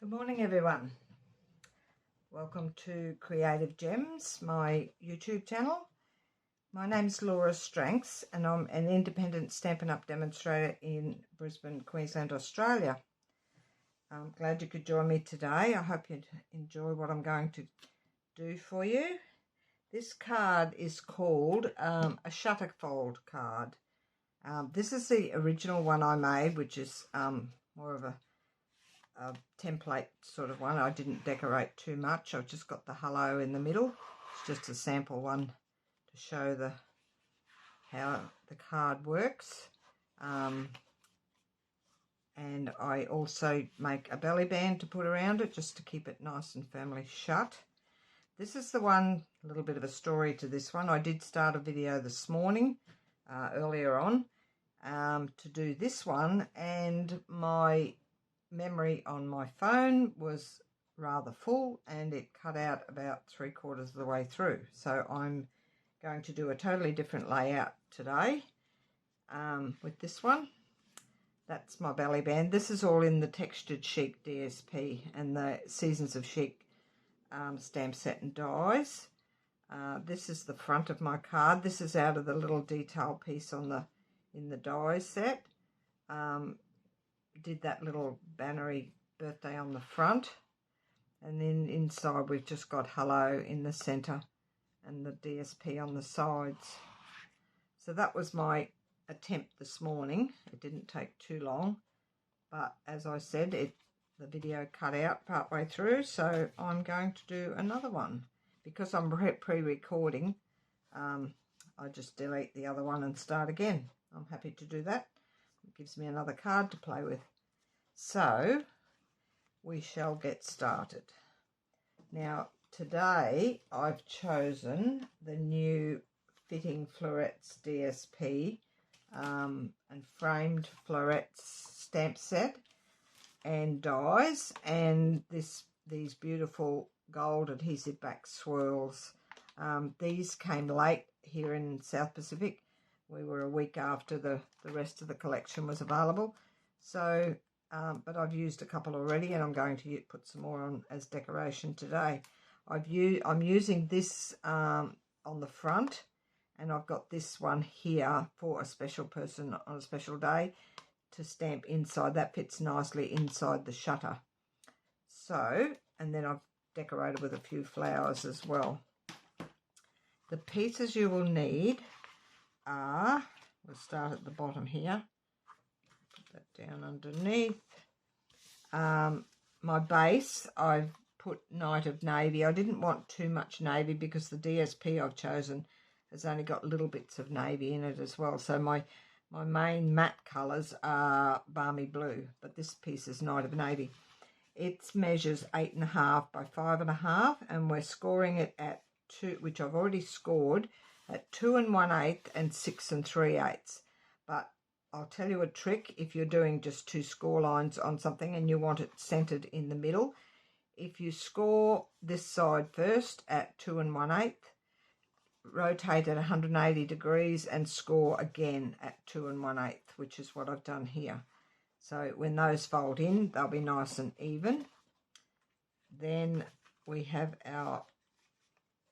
Good morning, everyone. Welcome to Creative Gems, my YouTube channel. My name's Laura Strengths and I'm an independent Stampin' Up! Demonstrator in Brisbane, Queensland, Australia. I'm glad you could join me today. I hope you enjoy what I'm going to do for you. This card is called a Shutterfold card. This is the original one I made, which is more of a template sort of one. I didn't decorate too much. I've just got the hello in the middle. It's just a sample one to show how the card works. And I also make a belly band to put around it just to keep it nice and firmly shut. This is the one, a little bit of a story to this one. I did start a video this morning earlier on to do this one, and my memory on my phone was rather full and it cut out about 3/4 of the way through, so I'm going to do a totally different layout today with this one. That's my belly band. This is all in the Textured Chic DSP and the Seasons of Chic stamp set and dies. This is the front of my card. This is out of the little detail piece on in the die set. Did that little bannery birthday on the front, and then inside we've just got hello in the center and the DSP on the sides. So that was my attempt this morning. It didn't take too long, but as I said, the video cut out partway through, so I'm going to do another one. Because I'm pre-recording, I just delete the other one and start again. I'm happy to do that. It gives me another card to play with. So we shall get started. Now today I've chosen the new Fitting Florets DSP and framed florets stamp set and dies, and these beautiful gold adhesive back swirls. These came late here in South Pacific. We were a week after the rest of the collection was available. So, but I've used a couple already, and I'm going to put some more on as decoration today. I'm using this on the front, and I've got this one here for a special person on a special day to stamp inside. That fits nicely inside the shutter. So, and then I've decorated with a few flowers as well. The pieces you will need are, we'll start at the bottom here, put that down underneath. My base, I've put Night of Navy. I didn't want too much navy because the DSP I've chosen has only got little bits of navy in it as well. So my main matte colours are Balmy Blue, but this piece is Night of Navy. It measures 8.5 by 5.5, and we're scoring it at 2, which I've already scored at 2 1/8 and 6 3/8. But I'll tell you a trick if you're doing just 2 score lines on something and you want it centered in the middle. If you score this side first at 2 1/8, rotate at 180 degrees and score again at 2 1/8, which is what I've done here. So when those fold in, they'll be nice and even. Then we have our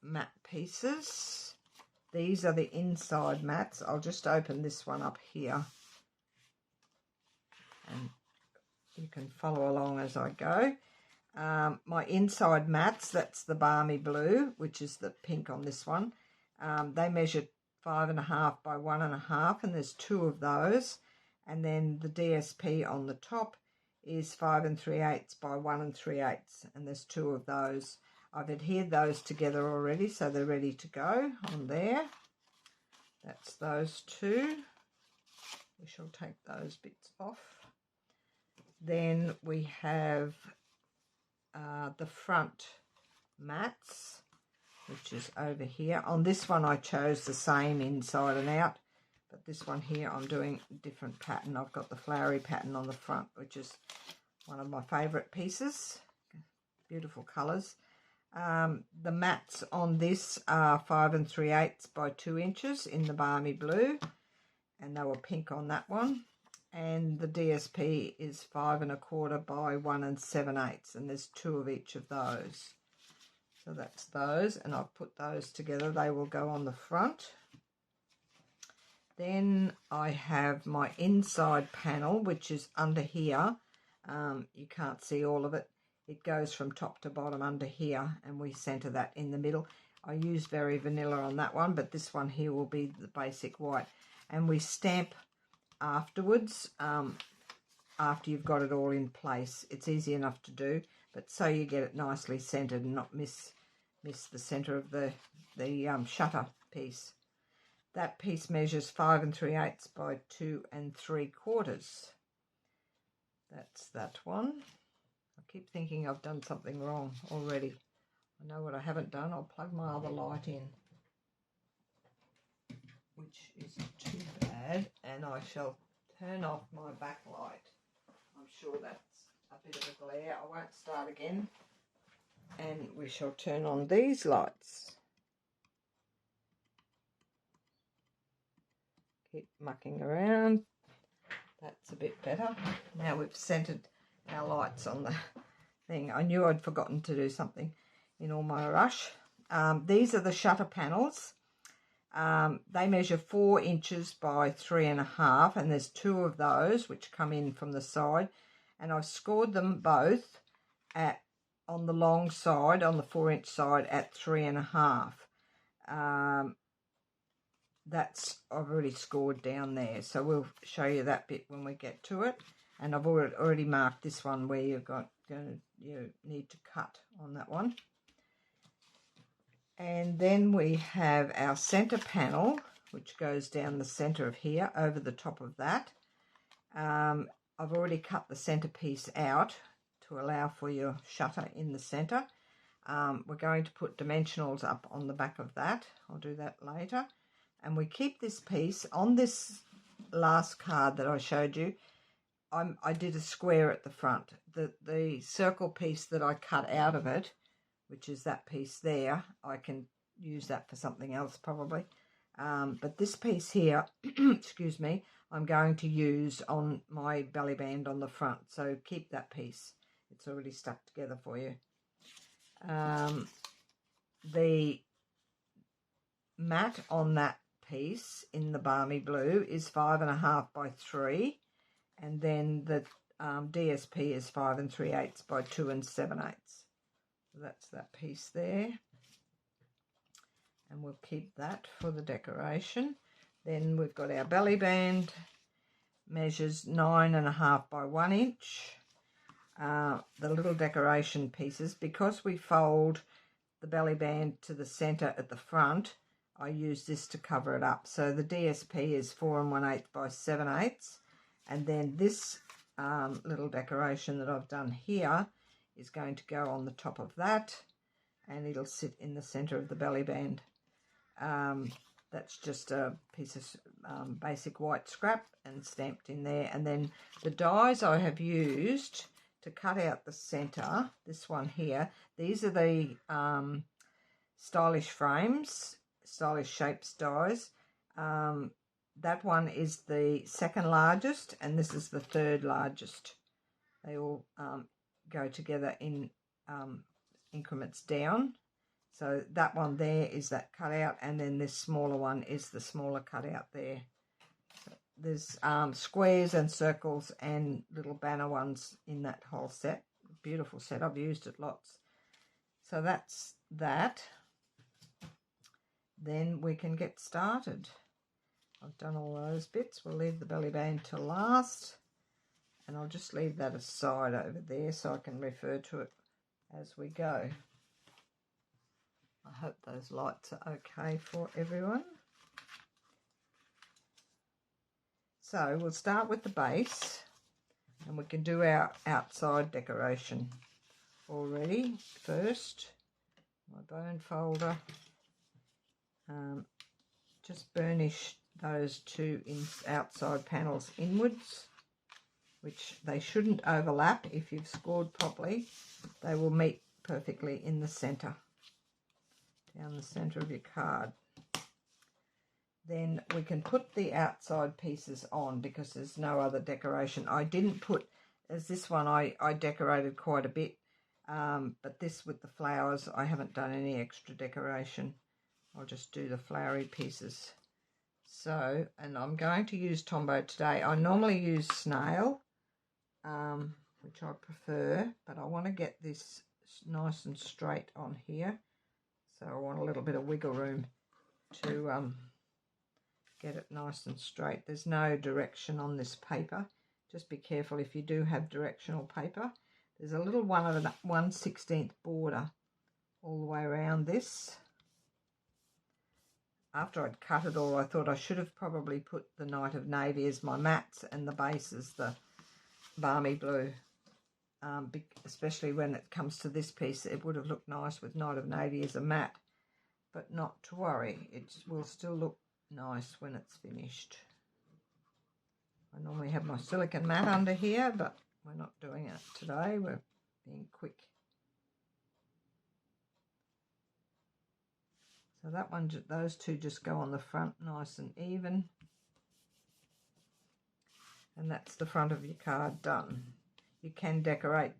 matte pieces. These are the inside mats. I'll just open this one up here, and you can follow along as I go. My inside mats, that's the Balmy Blue, which is the pink on this one. They measure 5.5 by 1.5, and there's 2 of those. And then the DSP on the top is 5 3/8 by 1 3/8, and there's 2 of those. I've adhered those together already, so they're ready to go on there. That's those 2. We shall take those bits off. Then we have the front mats, which is over here. On this one I chose the same inside and out, but this one here I'm doing a different pattern. I've got the flowery pattern on the front, which is one of my favourite pieces. Beautiful colours. The mats on this are 5 3/8 by 2 inches in the Balmy Blue, and they were pink on that one. and the DSP is 5 1/4 by 1 7/8, and there's 2 of each of those. So that's those, and I've put those together. They will go on the front. Then I have my inside panel, which is under here. You can't see all of it. It goes from top to bottom under here, and we centre that in the middle. I use Very Vanilla on that one, but this one here will be the basic white. And we stamp afterwards, after you've got it all in place. It's easy enough to do, but so you get it nicely centered and not miss the center of the shutter piece. That piece measures 5 3/8 by 2 3/4. That's that one. I keep thinking I've done something wrong already. I know what I haven't done. I'll plug my other light in, which isn't too bad, and I shall turn off my backlight. I'm sure that's a bit of a glare. I won't start again, and we shall turn on these lights. Keep mucking around. That's a bit better. Now we've centered our lights on the thing. I knew I'd forgotten to do something in all my rush. These are the shutter panels. They measure 4 inches by 3 1/2, and there's 2 of those which come in from the side, and I've scored them both on the long side, on the 4-inch side, at 3 1/2. I've already scored down there, so we'll show you that bit when we get to it. And I've already marked this one where you need to cut on that one. And then we have our center panel, which goes down the center of here over the top of that. I've already cut the center piece out to allow for your shutter in the center. We're going to put dimensionals up on the back of that. I'll do that later. And we keep this piece on this last card that I showed you. I did a square at the front. The circle piece that I cut out of it, which is that piece there, I can use that for something else probably. But this piece here, excuse me, I'm going to use on my belly band on the front. So keep that piece. It's already stuck together for you. The mat on that piece in the balmy blue is 5 1/2 by 3. And then the DSP is 5 3/8 by 2 7/8. So that's that piece there. And we'll keep that for the decoration. Then we've got our belly band, measures 9 1/2 by 1 inch. The little decoration pieces, because we fold the belly band to the center at the front, I use this to cover it up. So the DSP is 4 1/8 by 7/8. And then this little decoration that I've done here is going to go on the top of that, and it'll sit in the center of the belly band. That's just a piece of basic white scrap and stamped in there. And then the dies I have used to cut out the center, this one here, these are the stylish frames, stylish shapes dies. That one is the second largest, and this is the third largest. They all go together in increments down. So that one there is that cutout, and then this smaller one is the smaller cutout there. So there's squares and circles and little banner ones in that whole set. Beautiful set. I've used it lots. So that's that. Then we can get started. I've done all those bits. We'll leave the belly band to last, and I'll just leave that aside over there so I can refer to it as we go. I hope those lights are okay for everyone. So we'll start with the base, and we can do our outside decoration already. First, my bone folder, just burnish those 2 outside panels inwards, which they shouldn't overlap. If you've scored properly, they will meet perfectly in the center, down the center of your card. then we can put the outside pieces on because there's no other decoration. I didn't put, as this one I decorated quite a bit, but this with the flowers, I haven't done any extra decoration. I'll just do the flowery pieces. So, and I'm going to use Tombow today. I normally use snail, which I prefer, but I want to get this nice and straight on here. So I want a little bit of wiggle room to get it nice and straight. There's no direction on this paper. Just be careful if you do have directional paper. There's a little 1/16 border all the way around this. After I'd cut it all, I thought I should have probably put the Night of Navy as my mats and the base as the Balmy Blue. Especially when it comes to this piece, it would have looked nice with Night of Navy as a mat. But not to worry, it will still look nice when it's finished. I normally have my silicone mat under here, but we're not doing it today. We're being quick. So that one, those two just go on the front nice and even. And that's the front of your card done. You can decorate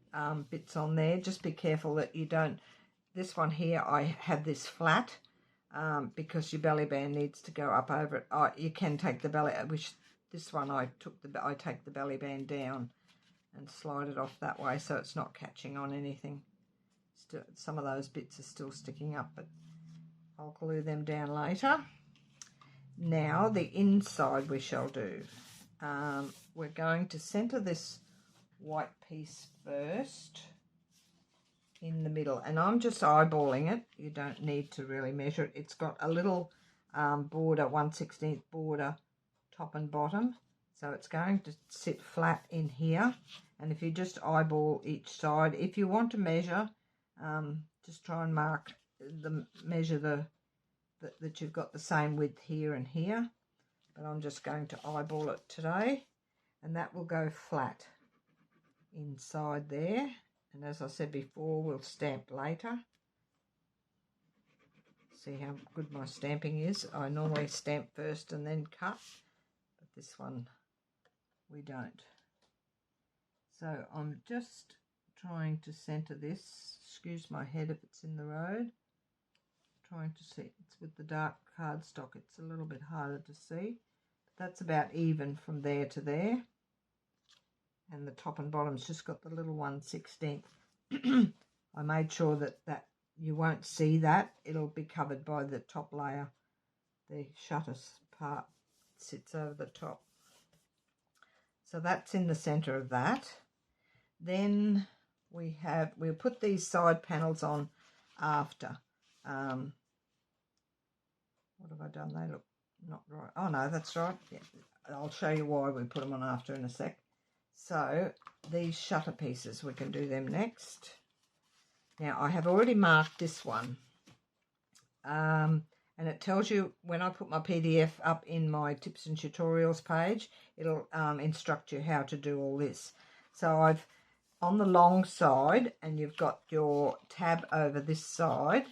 bits on there. Just be careful that you don't. This one here, I have this flat because your belly band needs to go up over it. You can take the belly, which this one I take the belly band down and slide it off that way so it's not catching on anything. Still, some of those bits are still sticking up, but I'll glue them down later. Now the inside we shall do. We're going to centre this white piece first in the middle, and I'm just eyeballing it. You don't need to really measure it. It's got a little border, 1/16 border, top and bottom, so it's going to sit flat in here. And if you just eyeball each side, if you want to measure, just try and measure that you've got the same width here and here, but I'm just going to eyeball it today, and that will go flat inside there. And as I said before, we'll stamp later. See how good my stamping is. I normally stamp first and then cut, but this one we don't. So I'm just trying to centre this. Excuse my head if it's in the road. Trying to see, it's with the dark cardstock, it's a little bit harder to see. But that's about even from there to there. And the top and bottom's just got the little 1/16. I made sure that you won't see that. It'll be covered by the top layer. The shutter part sits over the top. So that's in the centre of that. Then we'll put these side panels on after. What have I done? They look not right. Oh no, that's right. Yeah, I'll show you why we put them on after in a sec. So these shutter pieces, we can do them next. Now I have already marked this one, and it tells you when I put my PDF up in my tips and tutorials page, it'll instruct you how to do all this. So I've on the long side, and you've got your tab over this side.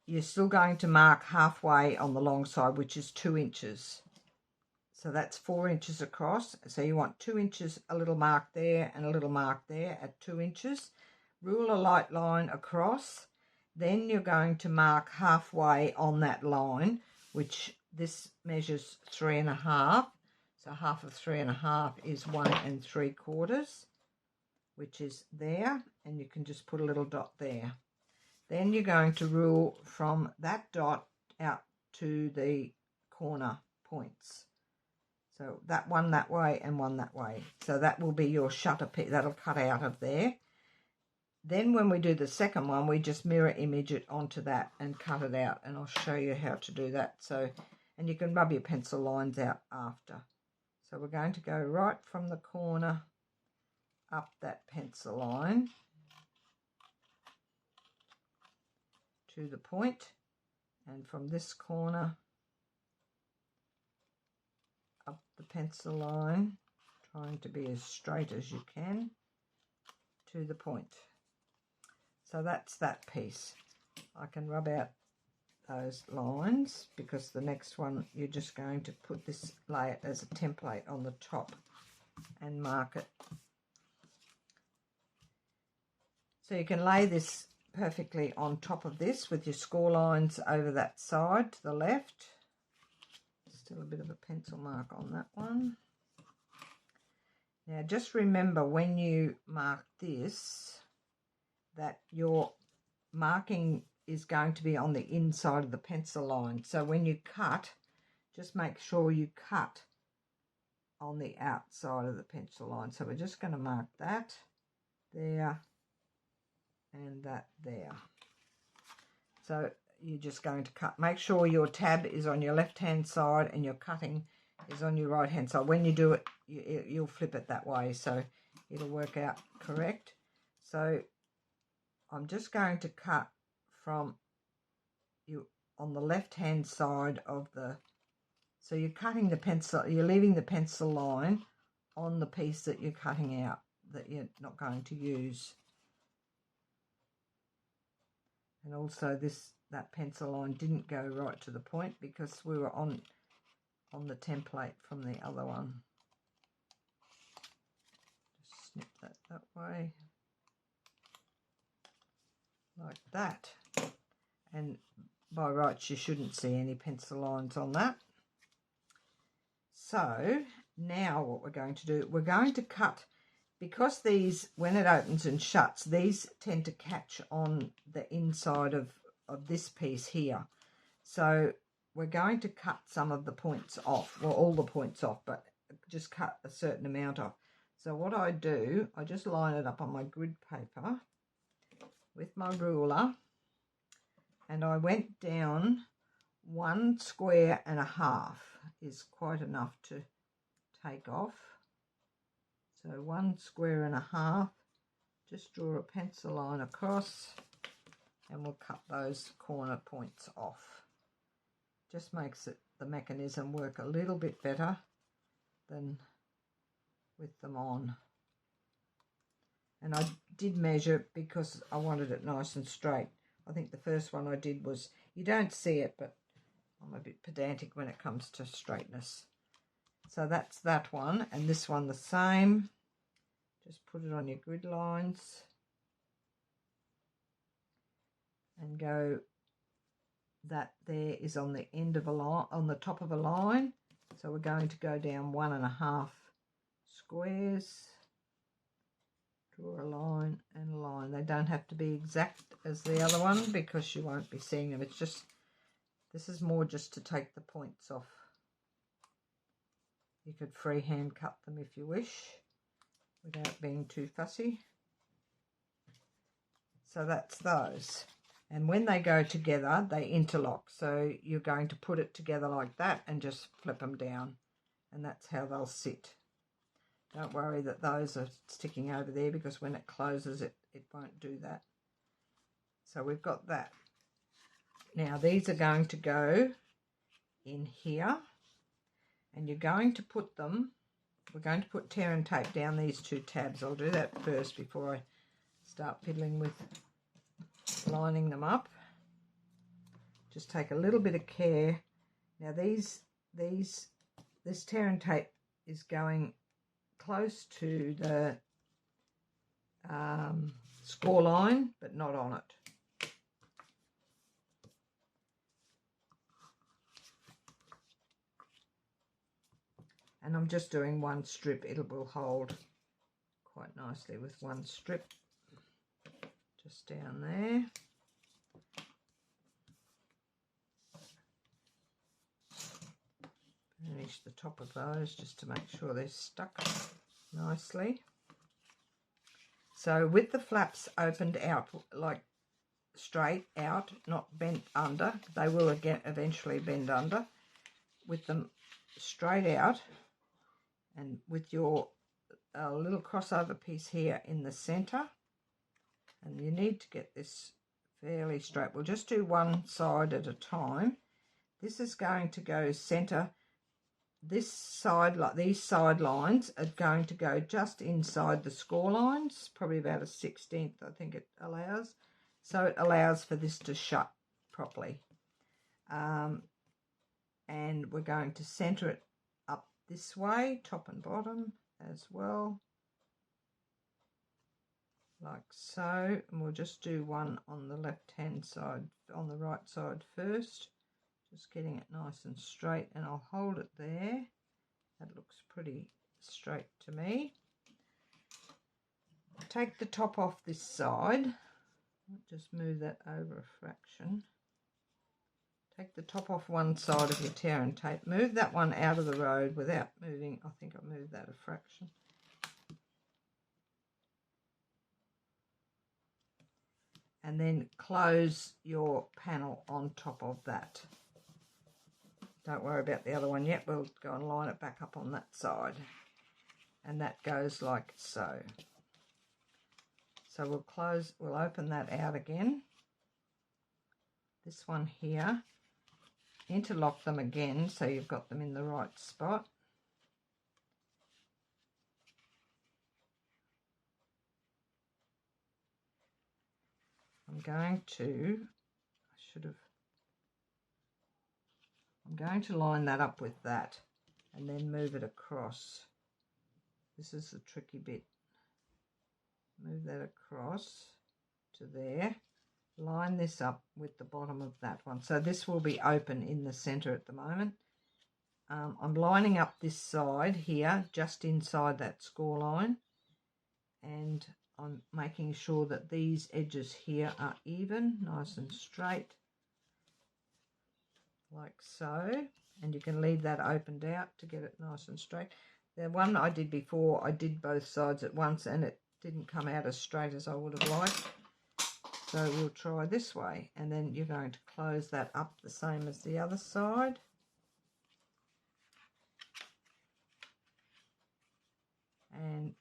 You're still going to mark halfway on the long side, which is 2 inches. So that's 4 inches across. So you want 2 inches, a little mark there and a little mark there at 2 inches. Rule a light line across. Then you're going to mark halfway on that line, which this measures 3.5. So half of 3.5 is 1 3/4, which is there. And you can just put a little dot there. Then you're going to rule from that dot out to the corner points. So that one that way and one that way. So that will be your shutter piece. That'll cut out of there. Then when we do the second one, we just mirror image it onto that and cut it out. And I'll show you how to do that. So, and you can rub your pencil lines out after. So we're going to go right from the corner up that pencil line to the point, and from this corner up the pencil line, trying to be as straight as you can, to the point. So that's that piece. I can rub out those lines, because the next one you're just going to put this, lay it as a template on the top and mark it. So you can lay this perfectly on top of this with your score lines over that side to the left. Still a bit of a pencil mark on that one. Now just remember, when you mark this, that your marking is going to be on the inside of the pencil line. So when you cut, just make sure you cut on the outside of the pencil line. So we're just going to mark that there and that there. So you're just going to cut. Make sure your tab is on your left hand side and your cutting is on your right hand side. When you do it, you'll flip it that way, so it'll work out correct. So I'm just going to cut from you on the left hand side of the, so you're cutting the pencil, you're leaving the pencil line on the piece that you're cutting out that you're not going to use. And also that pencil line didn't go right to the point because we were on the template from the other one. Just snip that way, like that. And by rights you shouldn't see any pencil lines on that. So now what we're going to do, we're going to cut, because these, when it opens and shuts, these tend to catch on the inside of this piece here. So we're going to cut some of the points off, well, all the points off, but just cut a certain amount off. So what I do, I just line it up on my grid paper with my ruler, and I went down 1.5 squares is quite enough to take off. So 1.5 squares, just draw a pencil line across and we'll cut those corner points off. Just makes the mechanism work a little bit better than with them on. And I did measure because I wanted it nice and straight. I think the first one I did was, you don't see it, but I'm a bit pedantic when it comes to straightness. So that's that one, and this one the same. Just put it on your grid lines and go, that there is on the end of a line, on the top of a line. So we're going to go down 1.5 squares, draw a line and a line. They don't have to be exact as the other one because you won't be seeing them. It's just, this is more just to take the points off. You could freehand cut them if you wish without being too fussy. So that's those. And when they go together, they interlock. So you're going to put it together like that and just flip them down. And that's how they'll sit. Don't worry that those are sticking over there, because when it closes, it won't do that. So we've got that. Now these are going to go in here. And you're going to put them, we're going to put tear and tape down these two tabs. I'll do that first before I start fiddling with lining them up. Just take a little bit of care. Now this tear and tape is going close to the score line, but not on it. And I'm just doing one strip. It will hold quite nicely with one strip. Just down there. Finish the top of those just to make sure they're stuck nicely. So with the flaps opened out, like straight out, not bent under, they will again eventually bend under. With them straight out, and with your little crossover piece here in the center, and you need to get this fairly straight. We'll just do one side at a time. This is going to go center. This side, like these side lines, are going to go just inside the score lines, probably about a 1/16 I think it allows. So it allows for this to shut properly. and we're going to center it up this way, top and bottom as well, like so. And we'll just do one on the left hand side, on the right side first, just getting it nice and straight, and I'll hold it there. That looks pretty straight to me. Take the top off this side, just move that over a fraction. Take the top off one side of your tear and tape. Move that one out of the road without moving. I think I moved that a fraction. And then close your panel on top of that. Don't worry about the other one yet. We'll go and line it back up on that side. And that goes like so. So we'll open that out again. This one here. Interlock them again so you've got them in the right spot. I'm going to line that up with that and then move it across. This is the tricky bit. Move that across to there. Line this up with the bottom of that one. So this will be open in the center at the moment. I'm lining up this side here just inside that score line, and I'm making sure that these edges here are even, nice and straight, like so. And you can leave that opened out to get it nice and straight. The one I did before, I did both sides at once and it didn't come out as straight as I would have liked. So we'll try this way, and then you're going to close that up the same as the other side. And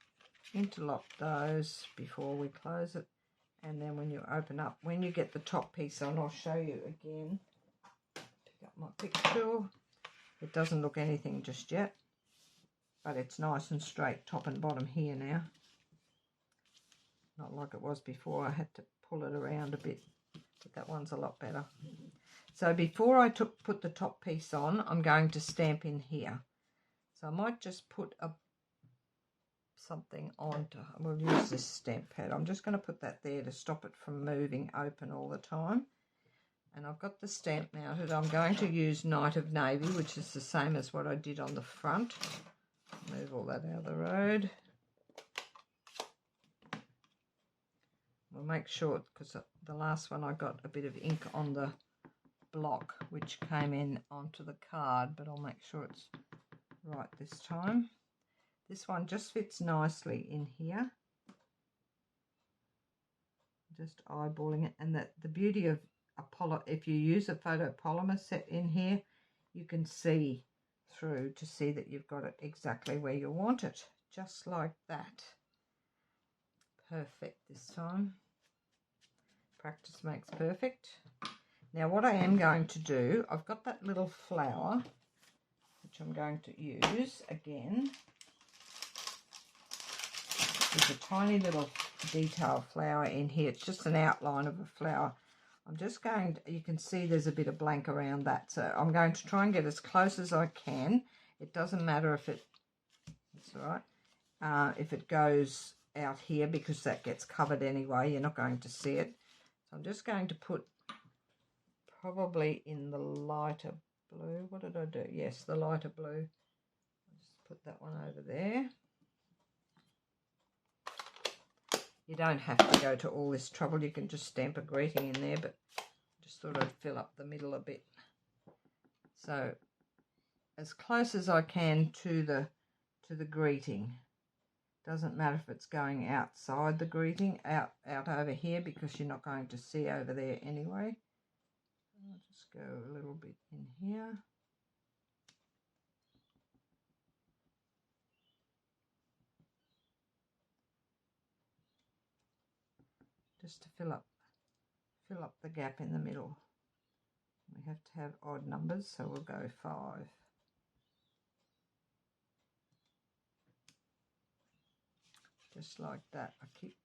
interlock those before we close it. And then when you open up, when you get the top piece on, I'll show you again. Pick up my picture. It doesn't look anything just yet, but it's nice and straight top and bottom here now. Not like it was before. I had to pull it around a bit, but that one's a lot better. So before I put the top piece on, I'm going to stamp in here. So I might just put something on. We'll use this stamp pad. I'm just going to put that there to stop it from moving open all the time. And I've got the stamp mounted. I'm going to use Night of Navy, which is the same as what I did on the front. Move all that out of the road. We'll make sure, because the last one I got a bit of ink on the block, which came in onto the card, but I'll make sure it's right this time. This one just fits nicely in here. Just eyeballing it. And the beauty of if you use a photopolymer set in here, you can see through to see that you've got it exactly where you want it. Just like that. Perfect this time. Practice makes perfect. Now what I am going to do, I've got that little flower, which I'm going to use again. There's a tiny little detail flower in here. It's just an outline of a flower. I'm just going to, you can see there's a bit of blank around that. So I'm going to try and get as close as I can. It doesn't matter if that's all right, if it goes out here, because that gets covered anyway. You're not going to see it. So I'm just going to put probably in the lighter blue. What did I do? Yes, the lighter blue. I'll just put that one over there. You don't have to go to all this trouble. You can just stamp a greeting in there, but I just thought I'd fill up the middle a bit. So as close as I can to the greeting. Doesn't matter if it's going outside the greeting, out over here, because you're not going to see over there anyway. I'll just go a little bit in here. Just to fill up the gap in the middle. We have to have odd numbers, so we'll go 5. Just like that.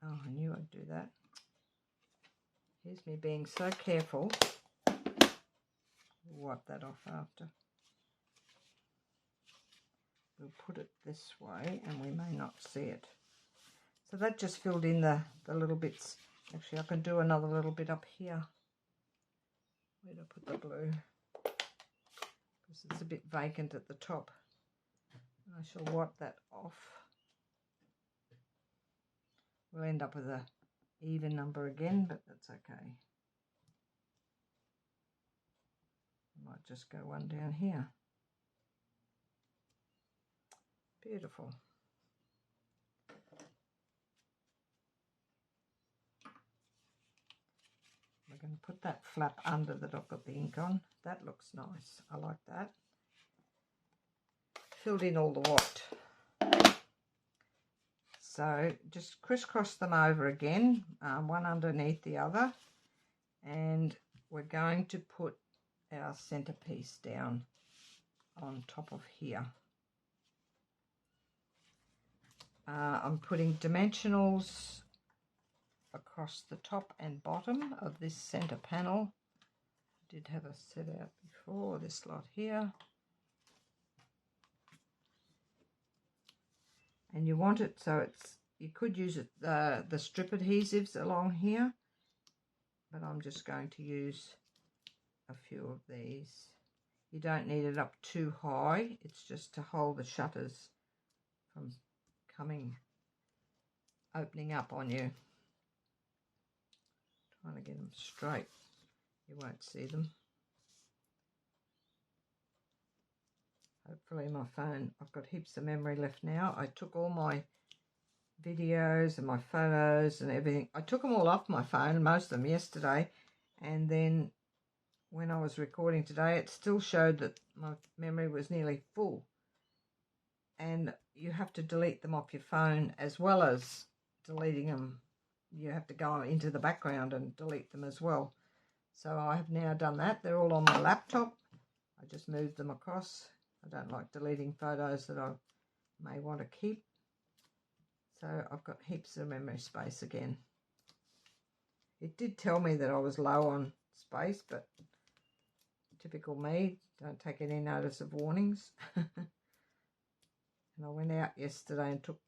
I knew I'd do that. Here's me being so careful. Wipe that off after. We'll put it this way and we may not see it. So that just filled in the little bits. Actually, I can do another little bit up here. Where did I put the blue? Because it's a bit vacant at the top. I shall wipe that off. We'll end up with a even number again, but that's okay. I might just go one down here. Beautiful. We're going to put that flap under that I've got the ink on. That looks nice. I like that. Filled in all the white. So just crisscross them over again, one underneath the other. And we're going to put our centerpiece down on top of here. I'm putting dimensionals across the top and bottom of this center panel. I did have a set out before, this lot here. And you want it so it's, you could use it, the strip adhesives along here, but I'm just going to use a few of these. You don't need it up too high, it's just to hold the shutters from opening up on you. Trying to get them straight, you won't see them. Hopefully my phone, I've got heaps of memory left now. I took all my videos and my photos and everything. I took them all off my phone, most of them yesterday, and then when I was recording today, it still showed that my memory was nearly full. And you have to delete them off your phone as well as deleting them. You have to go into the background and delete them as well. So I have now done that. They're all on my laptop. I just moved them across. I don't like deleting photos that I may want to keep. So I've got heaps of memory space again. It did tell me that I was low on space, but typical me, don't take any notice of warnings. And I went out yesterday and took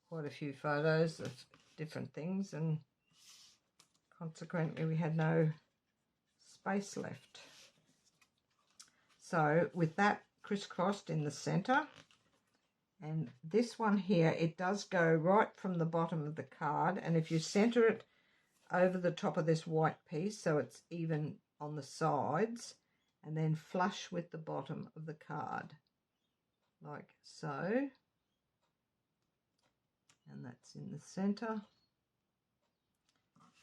quite a few photos of different things, and consequently we had no space left. So with that crisscrossed in the center, and this one here, it does go right from the bottom of the card, and if you center it over the top of this white piece so it's even on the sides, and then flush with the bottom of the card like so, and that's in the center.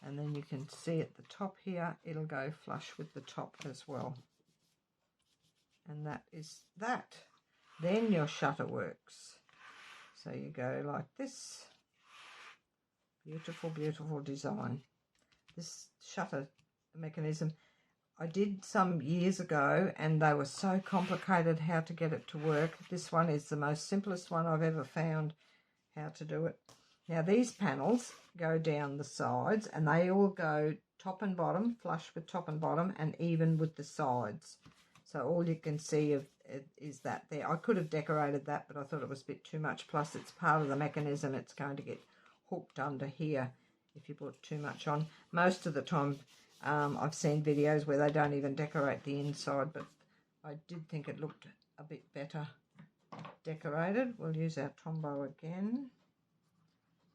And then you can see at the top here, it'll go flush with the top as well. And that is that. Then your shutter works. So you go like this. Beautiful, beautiful design. This shutter mechanism, I did some years ago and they were so complicated how to get it to work. This one is the most simplest one I've ever found how to do it. Now these panels go down the sides and they all go top and bottom, flush with top and bottom, and even with the sides. So all you can see of it is that there. I could have decorated that, but I thought it was a bit too much. Plus it's part of the mechanism. It's going to get hooked under here if you put too much on. Most of the time I've seen videos where they don't even decorate the inside, but I did think it looked a bit better decorated. We'll use our Tombow again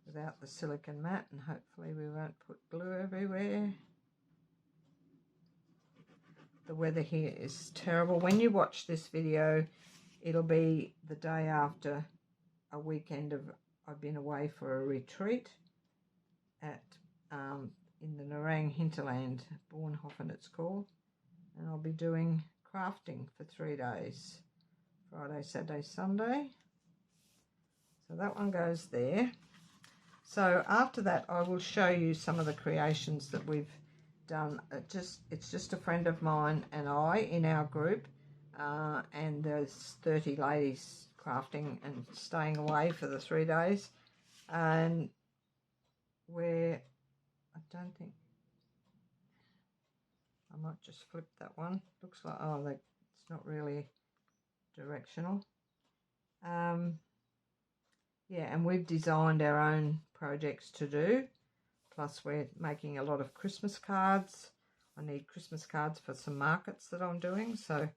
without the silicone mat, and hopefully we won't put glue everywhere. The weather here is terrible. When you watch this video, it'll be the day after a weekend of I've been away for a retreat at in the Narang hinterland, Bornhofen it's called, and I'll be doing crafting for 3 days, Friday, Saturday, Sunday. So that one goes there. So after that, I will show you some of the creations that we've done. It's just a friend of mine and I in our group, and there's 30 ladies crafting and staying away for the 3 days, and I might just flip that one. Looks like, oh, it's not really directional. Yeah, and we've designed our own projects to do. Plus we're making a lot of Christmas cards. I need Christmas cards for some markets that I'm doing, so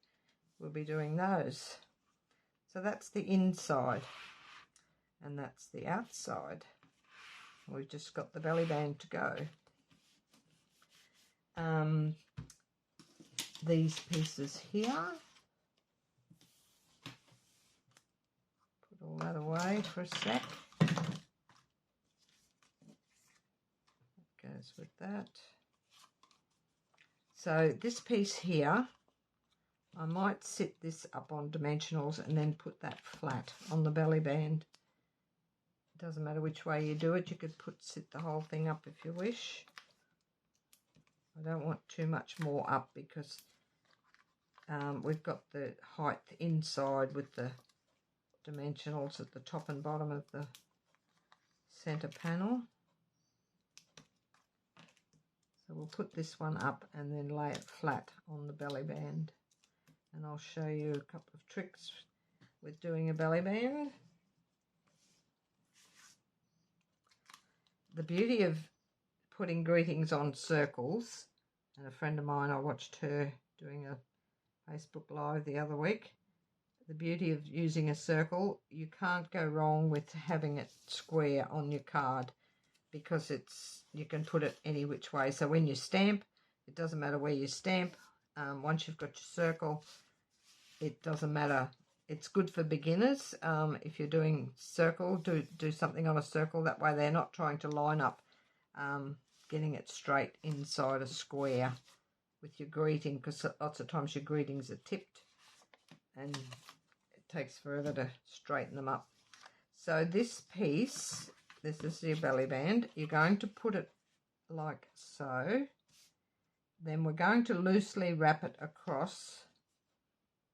we'll be doing those. So that's the inside, and that's the outside. We've just got the belly band to go. These pieces here, put all that away for a sec. That goes with that. So this piece here, I might sit this up on dimensionals and then put that flat on the belly band. It doesn't matter which way you do it. You could sit the whole thing up if you wish. I don't want too much more up because we've got the height inside with the dimensionals at the top and bottom of the center panel. So we'll put this one up and then lay it flat on the belly band. And I'll show you a couple of tricks with doing a belly band. The beauty of putting greetings on circles, and a friend of mine, I watched her doing a Facebook Live the other week. The beauty of using a circle, you can't go wrong with having it square on your card because you can put it any which way. So when you stamp, it doesn't matter where you stamp. Once you've got your circle, it doesn't matter. It's good for beginners. If you're doing circle, do something on a circle. That way they're not trying to line up, getting it straight inside a square with your greeting, because lots of times your greetings are tipped and it takes forever to straighten them up. So this piece, this is your belly band. You're going to put it like so. Then we're going to loosely wrap it across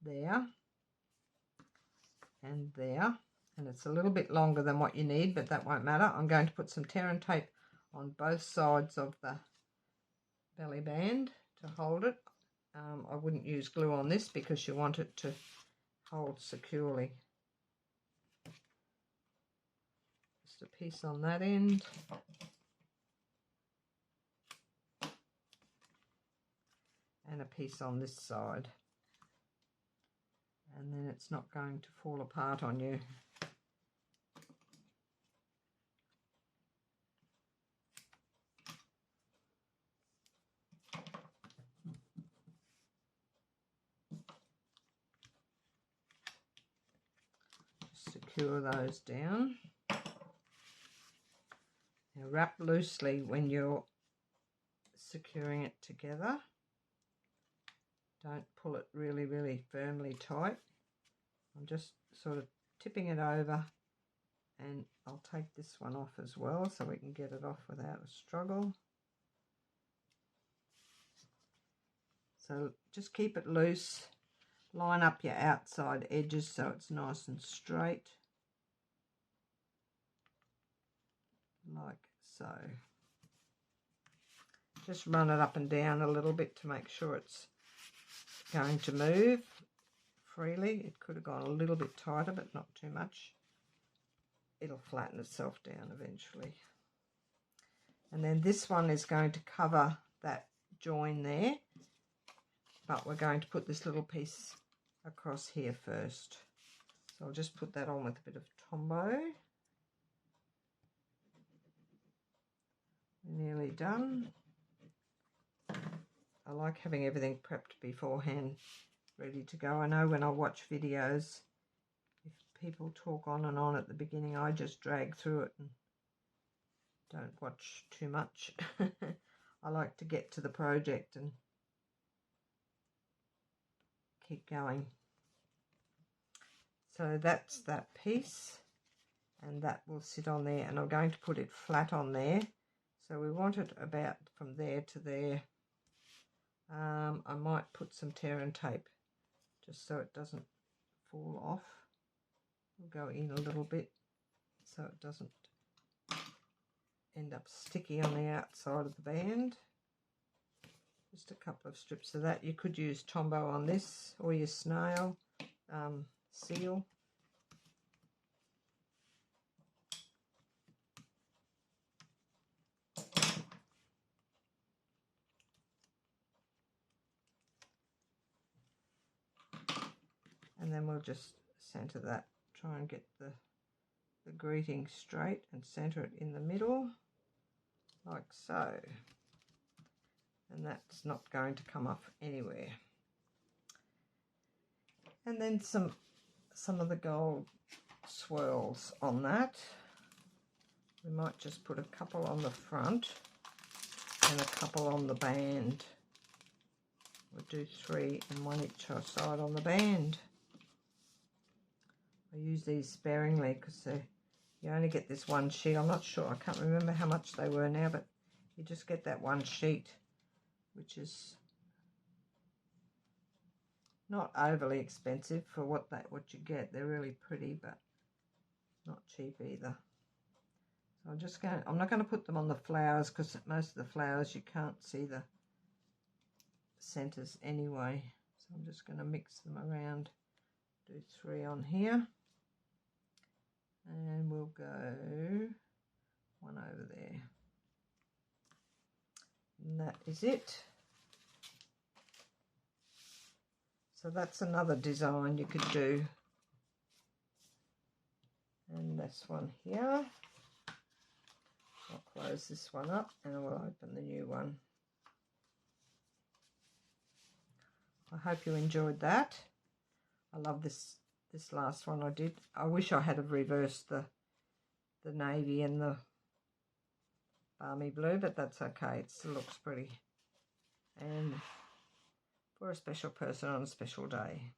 there and there, and it's a little bit longer than what you need, but that won't matter. I'm going to put some tear and tape on both sides of the belly band to hold it. I wouldn't use glue on this because you want it to hold securely. Just a piece on that end. And a piece on this side. And then it's not going to fall apart on you. Just secure those down. Now wrap loosely when you're securing it together. Don't pull it really, really firmly tight. I'm just sort of tipping it over, and I'll take this one off as well so we can get it off without a struggle. So just keep it loose. Line up your outside edges so it's nice and straight, like so. Just run it up and down a little bit to make sure it's going to move freely. It could have gone a little bit tighter, but not too much. It'll flatten itself down eventually. And then this one is going to cover that join there, but we're going to put this little piece across here first. So I'll just put that on with a bit of Tombow. Nearly done. I like having everything prepped beforehand, ready to go. I know when I watch videos, if people talk on and on at the beginning, I just drag through it and don't watch too much. I like to get to the project and keep going. So that's that piece, and that will sit on there, and I'm going to put it flat on there. So we want it about from there to there. I might put some tear and tape just so it doesn't fall off. We'll go in a little bit so it doesn't end up sticky on the outside of the band. Just a couple of strips of that. You could use Tombow on this, or your snail seal. And then we'll just center that, try and get the greeting straight and center it in the middle, like so. And that's not going to come off anywhere. And then some of the gold swirls on that. We might just put a couple on the front and a couple on the band. We'll do 3 and 1 each side on the band. I use these sparingly because you only get this one sheet. I'm not sure, I can't remember how much they were now, but you just get that one sheet, which is not overly expensive for what you get. They're really pretty, but not cheap either. So I'm not going to put them on the flowers because most of the flowers you can't see the centers anyway. So I'm just going to mix them around. Do 3 on here. And we'll go 1 over there. And that is it. So that's another design you could do. And this one here. I'll close this one up and we'll open the new one. I hope you enjoyed that. I love this last one I did. I wish I had have reversed the navy and the balmy blue, but that's okay. It still looks pretty. And for a special person on a special day.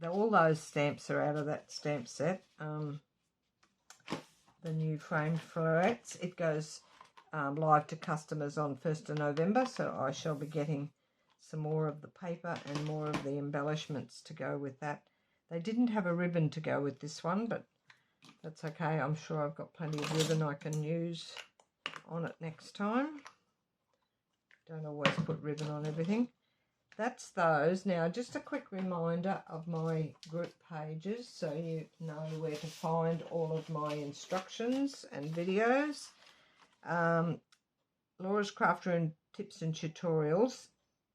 All those stamps are out of that stamp set. The new framed florets. It goes live to customers on 1st of November, so I shall be getting some more of the paper and more of the embellishments to go with that. They didn't have a ribbon to go with this one, but that's okay. I'm sure I've got plenty of ribbon I can use on it next time. Don't always put ribbon on everything. That's those. Now, just a quick reminder of my group pages so you know where to find all of my instructions and videos. Laura's Craft Room Tips and Tutorials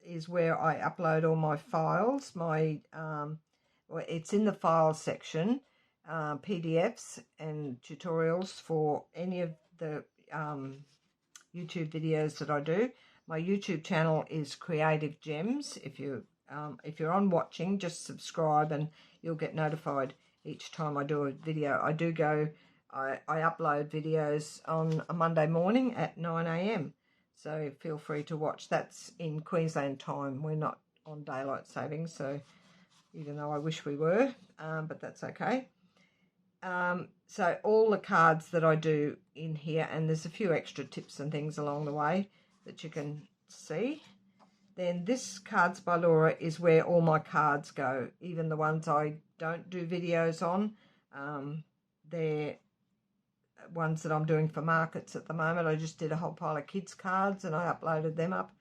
is where I upload all my files. It's in the files section, PDFs and tutorials for any of the YouTube videos that I do. My YouTube channel is Creative Gems. If you're on watching, just subscribe and you'll get notified each time I do a video. I upload videos on a Monday morning at 9 AM. So feel free to watch. That's in Queensland time. We're not on daylight savings, so even though I wish we were, but that's okay. So all the cards that I do in here, and there's a few extra tips and things along the way that you can see. Then this Cards by Laura is where all my cards go, even the ones I don't do videos on. They're ones that I'm doing for markets at the moment. I just did a whole pile of kids cards and I uploaded them up.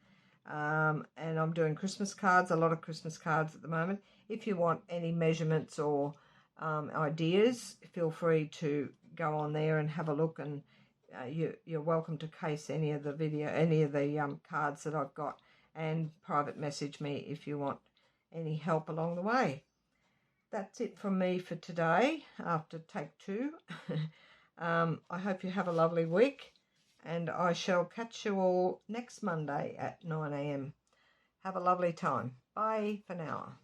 And I'm doing Christmas cards, a lot of Christmas cards at the moment. If you want any measurements or ideas, feel free to go on there and have a look, and you're welcome to case any of the cards that I've got, and private message me if you want any help along the way. That's it from me for today after take 2. I hope you have a lovely week, and I shall catch you all next Monday at 9 AM. Have a lovely time. Bye for now.